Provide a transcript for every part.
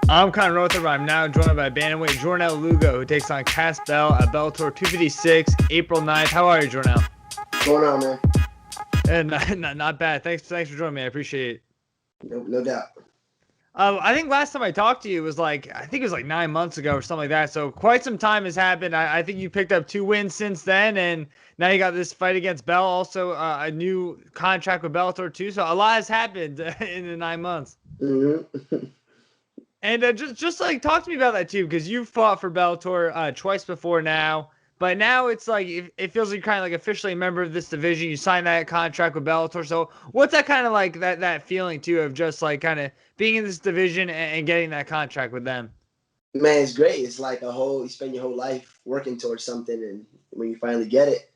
I'm Connor Northrup. I'm now joined by bantamweight Jornel Lugo, who takes on Cass Bell at Bellator 256, April 9th. How are you, Jornel? What's going on, man? Not bad. Thanks for joining me. I appreciate it. No doubt. I think last time I talked to you was I think it was like 9 months ago or something like that. So quite some time has happened. I think you picked up 2 wins since then, and now you got this fight against Bell. Also, a new contract with Bellator too. So a lot has happened in the 9 months. Mm-hmm. And just like talk to me about that too, because you've fought for Bellator twice before now, but now it's like it feels like you're kind of like officially a member of this division. You signed that contract with Bellator, so what's that kind of like that feeling too of just like kind of being in this division and getting that contract with them? Man, it's great. It's like you spend your whole life working towards something, and when you finally get it,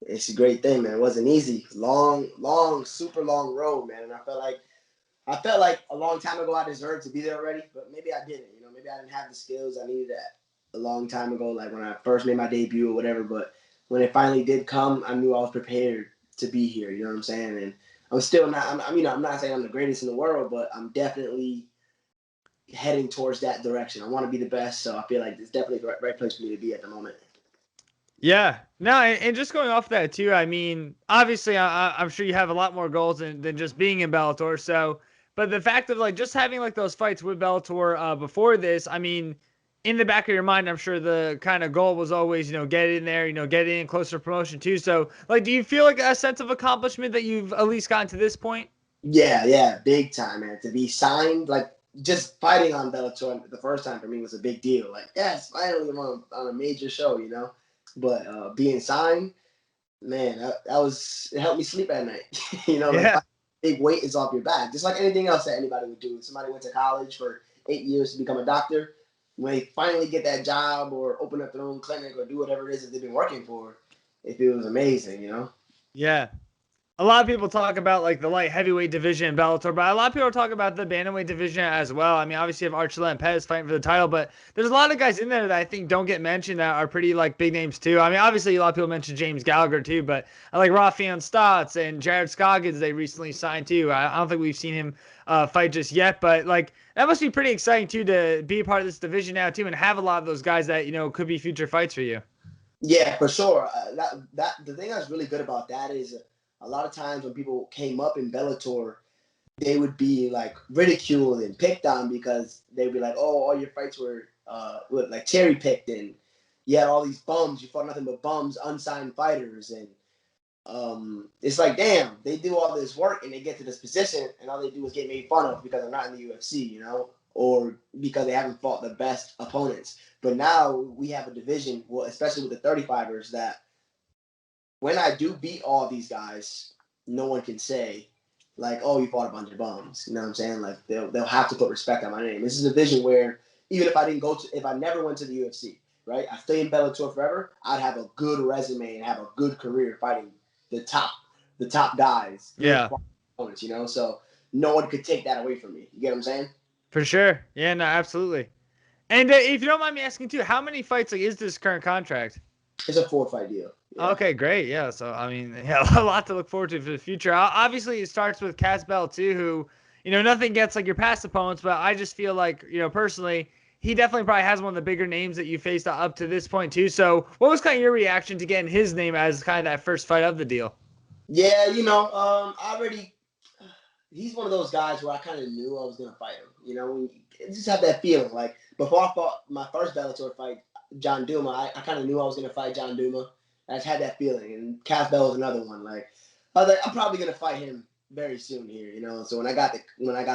it's a great thing, man. It wasn't easy. Long, super long road, man. And I felt like a long time ago I deserved to be there already, but maybe I didn't. Maybe I didn't have the skills I needed a long time ago, like when I first made my debut or whatever. But when it finally did come, I knew I was prepared to be here. You know what I'm saying? And I'm still not. I'm not saying I'm the greatest in the world, but I'm definitely heading towards that direction. I want to be the best, so I feel like it's definitely the right place for me to be at the moment. Yeah, no, and just going off that too. I mean, obviously, I'm sure you have a lot more goals than just being in Bellator. So, but the fact of like just having like those fights with Bellator before this, I mean, in the back of your mind, I'm sure the kind of goal was always, get in there, get in closer to promotion too. So, like, do you feel like a sense of accomplishment that you've at least gotten to this point? Yeah, big time, man. To be signed, like just fighting on Bellator the first time for me was a big deal. Like, yes, finally I'm on a major show. But being signed, man, that was it helped me sleep at night. Like Yeah. big weight is off your back, just like anything else that anybody would do. If somebody went to college for 8 years to become a doctor, when they finally get that job or open up their own clinic or do whatever it is that they've been working for, it feels amazing. Yeah. A lot of people talk about like the light heavyweight division in Bellator, but a lot of people talk about the bantamweight division as well. I mean, obviously you have Archuleta and Pettis fighting for the title, but there's a lot of guys in there that I think don't get mentioned that are pretty like big names too. I mean, obviously a lot of people mention James Gallagher too, but I like Rafian Stotts and Jared Scoggins they recently signed too. I don't think we've seen him fight just yet, but like that must be pretty exciting too to be a part of this division now too and have a lot of those guys that could be future fights for you. Yeah, for sure. That the thing that's really good about that is a lot of times when people came up in Bellator, they would be like ridiculed and picked on because they'd be like, "Oh, all your fights were like cherry picked, and you had all these bums. You fought nothing but bums, unsigned fighters." And it's like, damn, they do all this work and they get to this position, and all they do is get made fun of because they're not in the UFC, or because they haven't fought the best opponents. But now we have a division, well, especially with the 35ers, that when I do beat all these guys, no one can say like, "Oh, you fought a bunch of bums." You know what I'm saying? Like they'll have to put respect on my name. This is a division where even if I never went to the UFC, right? I stay in Bellator forever. I'd have a good resume and have a good career fighting the top, the top guys, good Yeah. opponents. So no one could take that away from me. You get what I'm saying? For sure. Yeah, no, absolutely. And if you don't mind me asking too, how many fights like is this current contract? It's a 4-fight deal. Yeah. Okay, great. Yeah, so I mean, yeah, a lot to look forward to for the future. Obviously, it starts with Cass Bell too, who nothing gets like your past opponents, but I just feel like personally, he definitely probably has one of the bigger names that you faced up to this point too. So, what was kind of your reaction to getting his name as kind of that first fight of the deal? Yeah, I already he's one of those guys where I kind of knew I was gonna fight him. When you just have that feeling. Like before I fought my first Bellator fight, John Duma, I kind of knew I was gonna fight John Duma. I just had that feeling. And Cass Bell was another one. Like I was like, I'm probably gonna fight him very soon here. So when I got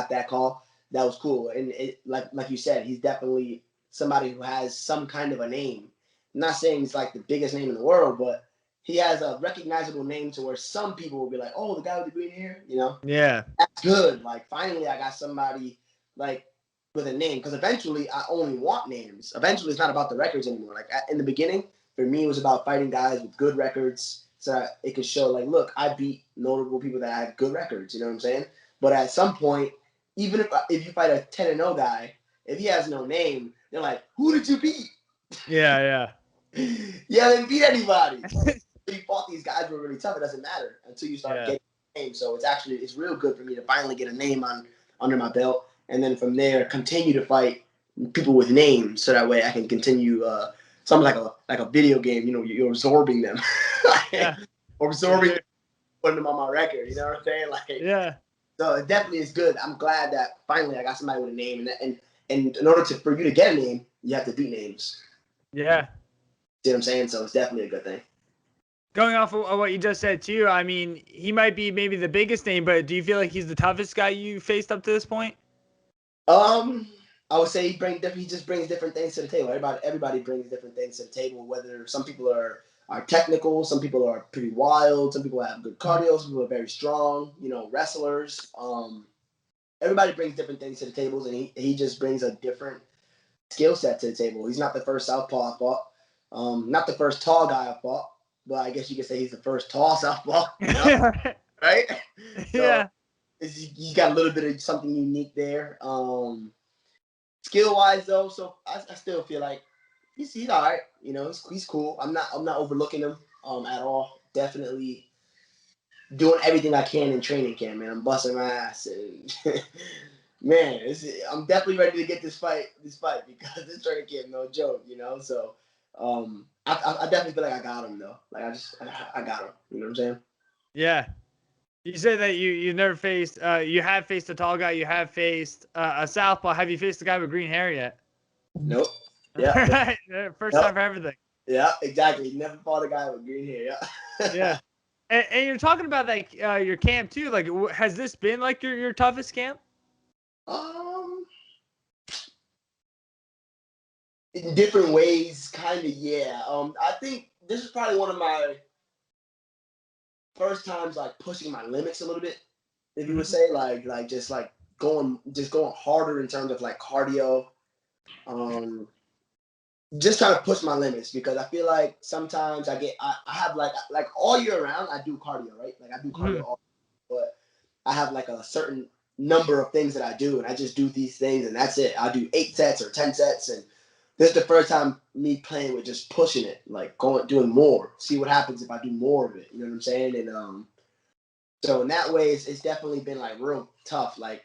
that call, that was cool. And like you said, he's definitely somebody who has some kind of a name. I'm not saying he's like the biggest name in the world, but he has a recognizable name to where some people will be like, "Oh, the guy with the green hair." Yeah, That's good. Like finally, I got somebody like with a name because eventually I only want names. Eventually, it's not about the records anymore. Like in the beginning, for me, it was about fighting guys with good records so that it could show like, look, I beat notable people that had good records. You know what I'm saying? But at some point, even if you fight a 10-0 guy, if he has no name, they're like, who did you beat? yeah, Yeah, they didn't beat anybody. So you fought these guys who were really tough. It doesn't matter until you start yeah. getting a name. So it's real good for me to finally get a name under my belt, and then from there continue to fight people with names, so that way I can continue. Something like a video game. You know, you're absorbing them, Yeah. absorbing, them, putting them on my record. You know what I'm saying? Like, Yeah. so it definitely is good. I'm glad that finally I got somebody with a name, and in order for you to get a name, you have to beat names. Yeah. See what I'm saying? So it's definitely a good thing. Going off of what you just said too, I mean, he might be maybe the biggest name, but do you feel like he's the toughest guy you faced up to this point? I would say he just brings different things to the table. Everybody brings different things to the table. Whether some people are technical, some people are pretty wild, some people have good cardio, some people are very strong. You know, wrestlers. Everybody brings different things to the tables, and he just brings a different skill set to the table. He's not the first southpaw I fought, not the first tall guy I fought, but I guess you could say he's the first tall southpaw. You know? Right? So Yeah. he's got a little bit of something unique there. Skill wise though, so I still feel like he's all right. You know, he's cool. I'm not overlooking him at all. Definitely doing everything I can in training camp, man. I'm busting my ass, and man, I'm definitely ready to get this fight because this training camp no joke. You know, so I definitely feel like I got him though. Like I got him. You know what I'm saying? Yeah. You said that you never faced you have faced a tall guy, you have faced a southpaw. Have you faced a guy with green hair yet? Nope. Yeah. First time for everything. Yeah, exactly. Never fought a guy with green hair. Yeah. Yeah. And you're talking about like your camp too. Like, has this been like your toughest camp? Um, in different ways, kind of, yeah. I think this is probably one of my first times like pushing my limits a little bit, if you would say, like just going harder in terms of like cardio. Just trying to push my limits because I feel like sometimes I have like all year round I do cardio, right? Like I do cardio all, but I have like a certain number of things that I do, and I just do these things, and that's it. I do 8 sets or 10 sets, and this is the first time me playing with just pushing it, like doing more. See what happens if I do more of it. You know what I'm saying? And so in that way, it's definitely been like real tough, like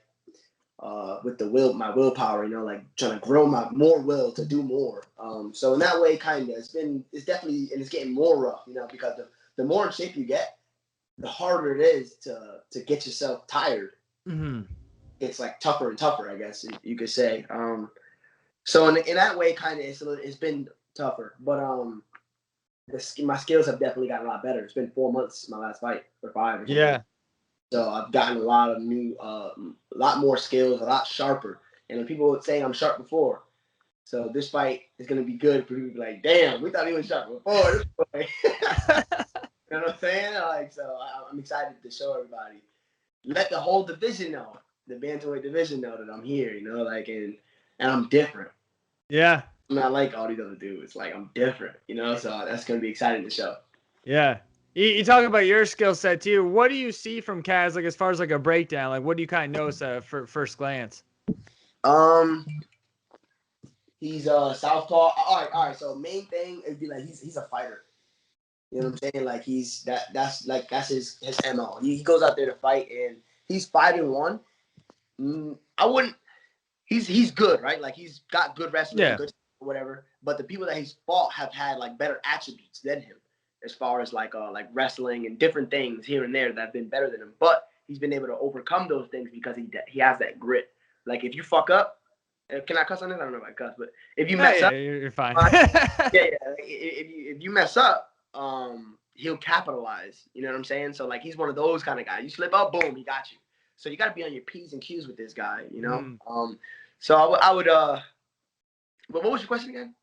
with my willpower, you know, like trying to grow my more will to do more. So in that way, kind of, it's definitely, and it's getting more rough, you know, because the more in shape you get, the harder it is to get yourself tired. Mm-hmm. It's like tougher and tougher, I guess you could say. So in that way, kind of, it's been tougher, but my skills have definitely gotten a lot better. It's been 4 months since my last fight, or 5 or something. Yeah. So I've gotten a lot of new, a lot more skills, a lot sharper. And people would say I'm sharp before. So this fight is going to be good for people to be like, damn, we thought he was sharp before. You know what I'm saying? Like, so I'm excited to show everybody. Let the whole division know, the bantamweight division know that I'm here, you know, like, and I'm different. Yeah. I'm not like all these other dudes. Like, I'm different, you know, so that's going to be exciting to show. Yeah. You talk about your skill set too. What do you see from Kaz, like as far as like a breakdown? Like, what do you kind of notice for first glance? He's southpaw. All right. So main thing would be like he's a fighter. You know what I'm saying? Like that's his MO. He goes out there to fight, and he's 5-1. I wouldn't. He's good, right? Like he's got good wrestling, good whatever. But the people that he's fought have had like better attributes than him, as far as like wrestling and different things here and there that have been better than him. But he's been able to overcome those things because he has that grit. Like if you fuck up, can I cuss on this? I don't know if I cuss, but if you mess up, you're fine. If you mess up, he'll capitalize. You know what I'm saying? So like he's one of those kind of guys. You slip up, boom, he got you. So you got to be on your P's and Q's with this guy. You know. So I would. But what was your question again?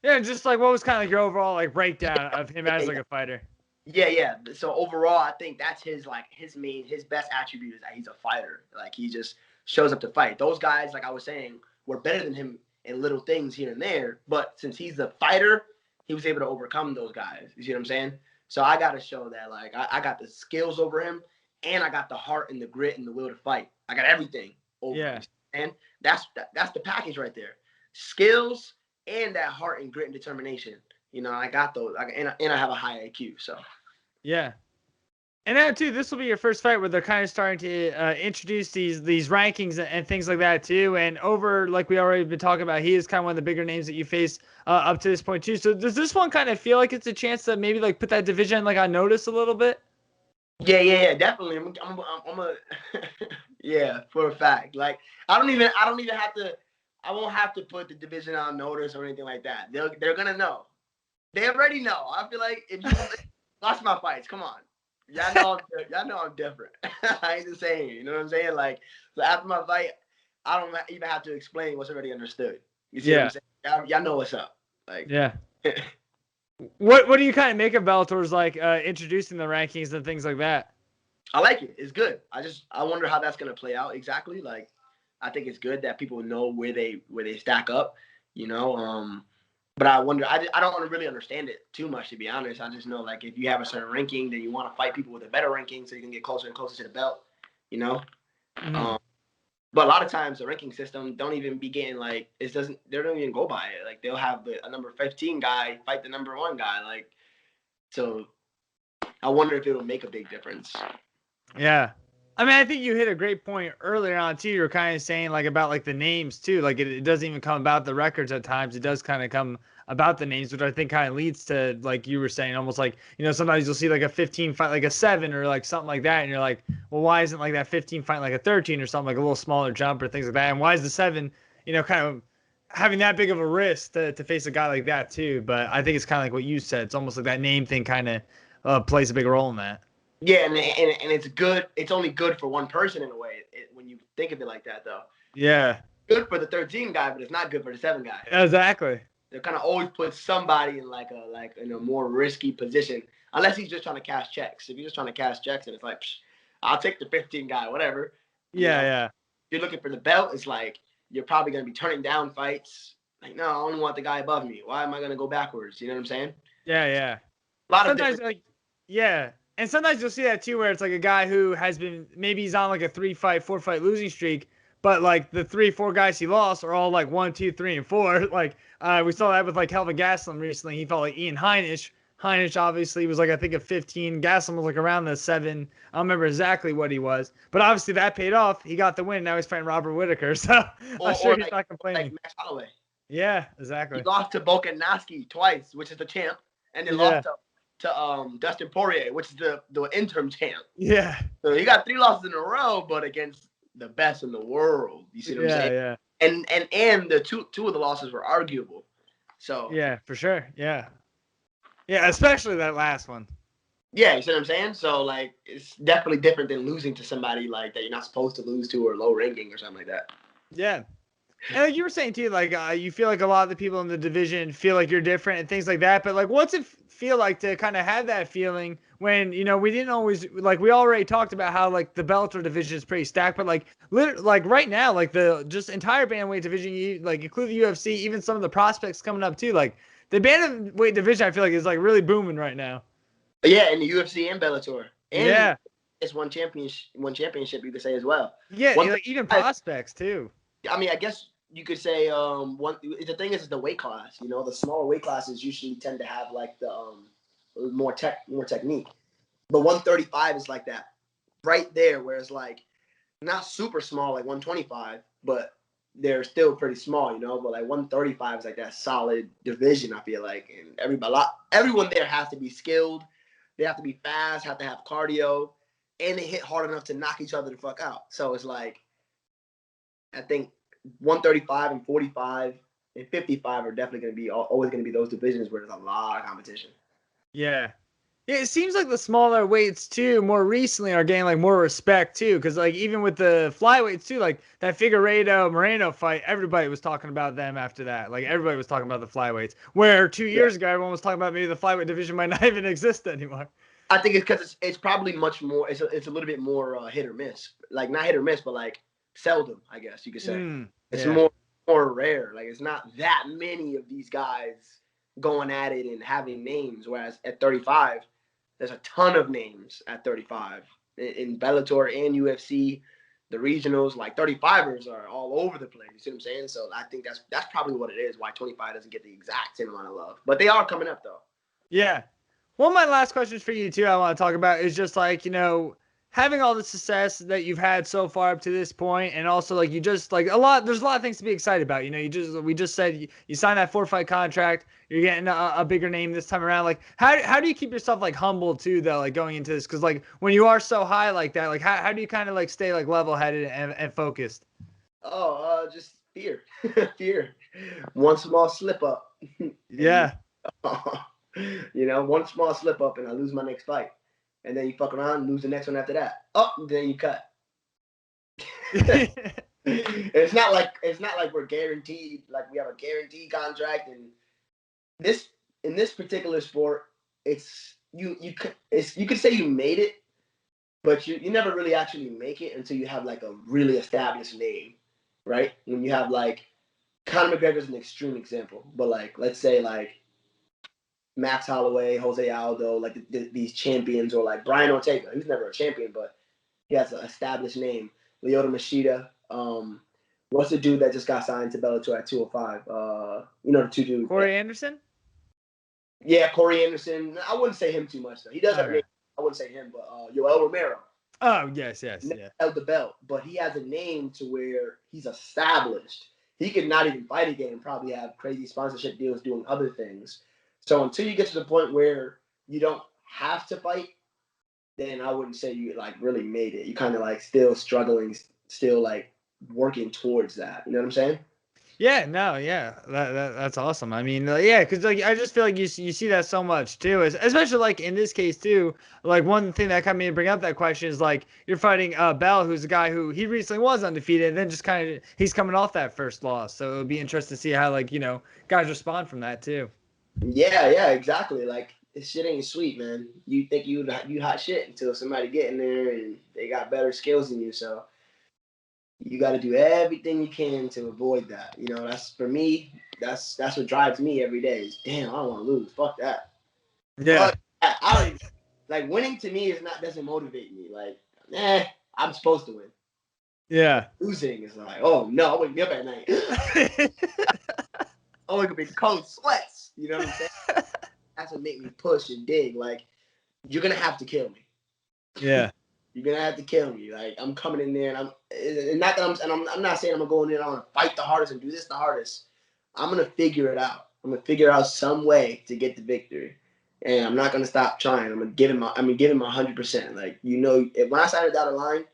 Yeah, just like what was kind of like your overall like breakdown of him as like a fighter? Yeah. So overall, I think that's his best attribute is that he's a fighter. Like he just shows up to fight. Those guys, like I was saying, were better than him in little things here and there. But since he's a fighter, he was able to overcome those guys. You see what I'm saying? So I got to show that like I got the skills over him, and I got the heart and the grit and the will to fight. I got everything over him. And that's the package right there. Skills and that heart and grit and determination. You know, I got those, and I have a high IQ. So yeah. And now too, this will be your first fight where they're kind of starting to introduce these rankings and things like that too. And over, like we already been talking about, he is kind of one of the bigger names that you face up to this point too. So does this one kind of feel like it's a chance to maybe like put that division like on notice a little bit? Yeah, definitely. I'm a yeah, for a fact. Like I don't even have to. I won't have to put the division on notice or anything like that. They're gonna know. They already know. I feel like if you watch my fights, come on, y'all know I'm different. I ain't the same. You know what I'm saying? Like so after my fight, I don't even have to explain what's already understood. You see what I'm saying? Y'all know what's up. Like Yeah. What do you kind of make of Bellator's like introducing the rankings and things like that? I like it. It's good. I wonder how that's gonna play out exactly. Like I think it's good that people know where they stack up. You know, but I wonder. I don't really understand it too much, to be honest. I just know like if you have a certain ranking, then you want to fight people with a better ranking so you can get closer and closer to the belt. You know. Mm-hmm. But a lot of times the ranking system don't even be getting like they don't even go by it. Like they'll have a number 15 guy fight the number 1 guy. Like so, I wonder if it'll make a big difference. Yeah. I mean, I think you hit a great point earlier on too. You were kind of saying like about like the names too. Like it doesn't even come about the records at times. It does kind of come about the names, which I think kind of leads to like you were saying, almost like sometimes you'll see like a 15 fight like a 7 or like something like that, and you're like, well, why isn't like that 15 fight like a 13 or something like a little smaller jump or things like that? And why is the 7 kind of having that big of a risk to face a guy like that too? But I think it's kind of like what you said. It's almost like that name thing kind of plays a big role in that. Yeah, and it's good. It's only good for one person in a way when you think of it like that, though. Yeah. Good for the 13 guy, but it's not good for the 7 guy. Exactly. They kind of always put somebody in like in a more risky position, unless he's just trying to cash checks. If you're just trying to cash checks, and it's like, I'll take the 15 guy, whatever. Yeah. If you're looking for the belt, it's like you're probably gonna be turning down fights. Like, no, I only want the guy above me. Why am I gonna go backwards? You know what I'm saying? Yeah. A lot Sometimes of different. yeah. And sometimes you'll see that too, where it's like a guy who has been maybe he's on like a 4 fight losing streak, but like the 4 guys he lost are all like 1, 2, 3, and 4. Like we saw that with like Kelvin Gastelum recently. He felt like Ian Heinisch. Heinisch obviously was like I think a 15. Gastelum was like around the 7. I don't remember exactly what he was, but obviously that paid off. He got the win. Now he's fighting Robert Whitaker, so I'm sure he's not complaining. Like Max Holloway. Yeah, exactly. He lost to Volkanovski twice, which is the champ, and then lost to Dustin Poirier, which is the interim champ. Yeah. So he got 3 losses in a row, but against the best in the world. You see what I'm saying? Yeah. And the two of the losses were arguable. So yeah, for sure. Yeah, especially that last one. Yeah, you see what I'm saying? So like, it's definitely different than losing to somebody like that you're not supposed to lose to or low ranking or something like that. Yeah. And like you were saying too, like you feel like a lot of the people in the division feel like you're different and things like that. But like, what's it feel like to kind of have that feeling when we didn't always like we already talked about how like the Bellator division is pretty stacked, but like like right now, like the just entire bantamweight division, like including the UFC, even some of the prospects coming up too, like the bantamweight division, I feel like is like really booming right now. Yeah, in the UFC and Bellator, and it's one championship you could say as well. Yeah, like even prospects too. I mean, I guess you could say the thing is the weight class. The smaller weight classes usually tend to have like the more technique. But 135 is like that right there, where it's like not super small like 125, but they're still pretty small, But like 135 is like that solid division. I feel like, and everyone there has to be skilled. They have to be fast, have to have cardio, and they hit hard enough to knock each other the fuck out. So it's like, I think 135 and 45 and 55 are definitely going to be always going to be those divisions where there's a lot of competition. Yeah. Yeah, it seems like the smaller weights too, more recently are getting like more respect too, because like even with the flyweights too, like that Figueiredo Moreno fight, everybody was talking about them after that. Like everybody was talking about the flyweights. Where 2 years ago, everyone was talking about maybe the flyweight division might not even exist anymore. I think it's because it's probably much more. It's a little bit more hit or miss. Like not hit or miss, but like seldom, I guess you could say. It's more rare. Like it's not that many of these guys going at it and having names. Whereas at 35. There's a ton of names at 35 in Bellator and UFC. The regionals, like 35ers, are all over the place. You see what I'm saying? So I think that's probably what it is. Why 25 doesn't get the exact same amount of love, but they are coming up though. Yeah. One of my last questions for you too, I want to talk about is just like, having all the success that you've had so far up to this point, and also like you just like there's a lot of things to be excited about. We just said you signed that 4-fight contract. You're getting a bigger name this time around. Like how do you keep yourself like humble too though, like going into this? Because like when you are so high like that, like how do you kind of like stay like level headed and focused? Oh, just fear, fear. One small slip up, and Yeah. one small slip up, and I lose my next fight, and then you fuck around and lose the next one after that. Oh, then you cut. It's not like we're guaranteed, like we have a guaranteed contract, and this in this particular sport, you could say you made it, but you never really actually make it until you have like a really established name, right? When you have like Conor McGregor's an extreme example, but like let's say like Max Holloway, Jose Aldo, like these champions, or like Brian Ortega, who's never a champion, but he has an established name. Lyoto Machida. What's the dude that just got signed to Bellator at 205? The two dudes. Corey Anderson? Yeah, Corey Anderson. I wouldn't say him too much though. He does have a name. I wouldn't say him, but Yoel Romero. Oh, yes, yeah. Held the belt, but he has a name to where he's established. He could not even fight again and probably have crazy sponsorship deals doing other things. So until you get to the point where you don't have to fight, then I wouldn't say you like really made it. You kind of like still struggling, still like working towards that. You know what I'm saying? Yeah, no, yeah, that's awesome. I mean, yeah, because like I just feel like you see that so much too, especially like in this case too. Like one thing that kind of made me bring up that question is like you're fighting Bell, who's a guy who he recently was undefeated, and then just kind of he's coming off that first loss. So it would be interesting to see how like guys respond from that too. Yeah, exactly. Like this shit ain't sweet, man. You think you hot shit until somebody get in there and they got better skills than you. So you got to do everything you can to avoid that. That's for me. That's what drives me every day. Is damn, I don't want to lose. Fuck that. Yeah. Fuck that. I don't even, like winning to me doesn't motivate me. Like, I'm supposed to win. Yeah. Losing is like, oh no, I wake me up at night. I wake up in cold sweats. You know what I'm saying? That's what make me push and dig. Like, you're gonna have to kill me. Yeah. You're gonna have to kill me. Like, I'm coming in there, and I'm not saying I'm gonna go in there and I'm gonna fight the hardest and do this the hardest. I'm gonna figure it out. I'm gonna figure out some way to get the victory, and I'm not gonna stop trying. I'm gonna give him my 100%. Like, when I sign a dotted line,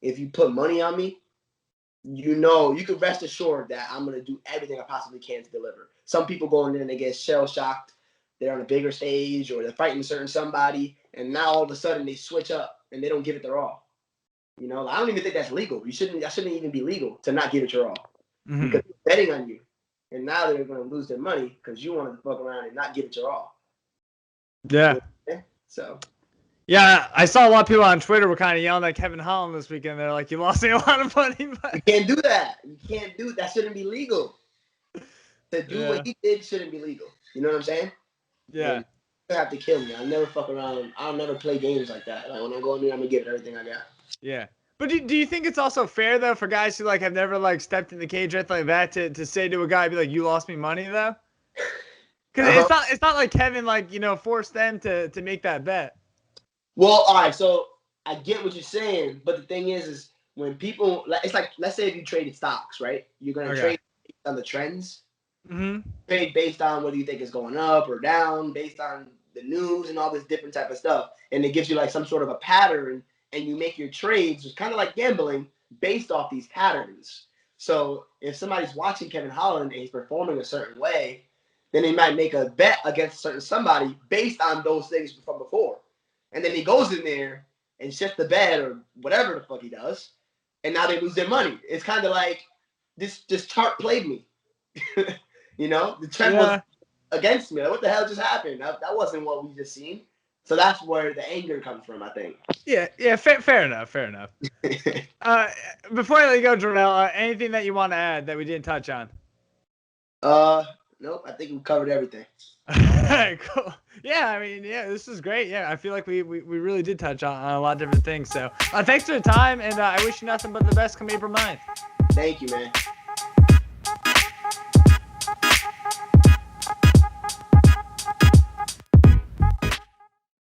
if you put money on me, you can rest assured that I'm gonna do everything I possibly can to deliver. Some people go in there and they get shell shocked. They're on a bigger stage, or they're fighting a certain somebody, and now all of a sudden they switch up and they don't give it their all. I don't even think that's legal. That shouldn't even be legal to not give it your all, because they're betting on you, and now they're going to lose their money because you wanted to fuck around and not give it your all. Yeah. So. Yeah, I saw a lot of people on Twitter were kind of yelling at Kevin Holland this weekend. They're like, "You lost me a lot of money." But you can't do that. That shouldn't be legal. To do what he did shouldn't be legal. You know what I'm saying? Yeah. And you have to kill me. I'll never fuck around. I'll never play games like that. Like, when I go in there, I'm gonna give it everything I got. Yeah. But do you think it's also fair though for guys who like have never like stepped in the cage or anything like that to say to a guy, be like, "You lost me money," though? Because it's not like Kevin like forced them to make that bet. Well, all right. So I get what you're saying, but the thing is when people it's like, let's say if you traded stocks, right? You're gonna trade based on the trends. Trade based on whether you think it's going up or down, based on the news and all this different type of stuff, and it gives you like some sort of a pattern, and you make your trades. It's kind of like gambling based off these patterns. So if somebody's watching Kevin Holland and he's performing a certain way, then they might make a bet against a certain somebody based on those things from before, and then he goes in there and shifts the bet or whatever the fuck he does, and now they lose their money. It's kind of like this chart played me. The trend was against me. Like, what the hell just happened? That wasn't what we just seen. So that's where the anger comes from, I think. Yeah. Fair enough. Before I let you go, Jornel, anything that you want to add that we didn't touch on? Nope. I think we covered everything. Cool. Yeah, I mean, this is great. Yeah, I feel like we really did touch on a lot of different things. So thanks for the time, and I wish you nothing but the best come April 9th. Thank you, man.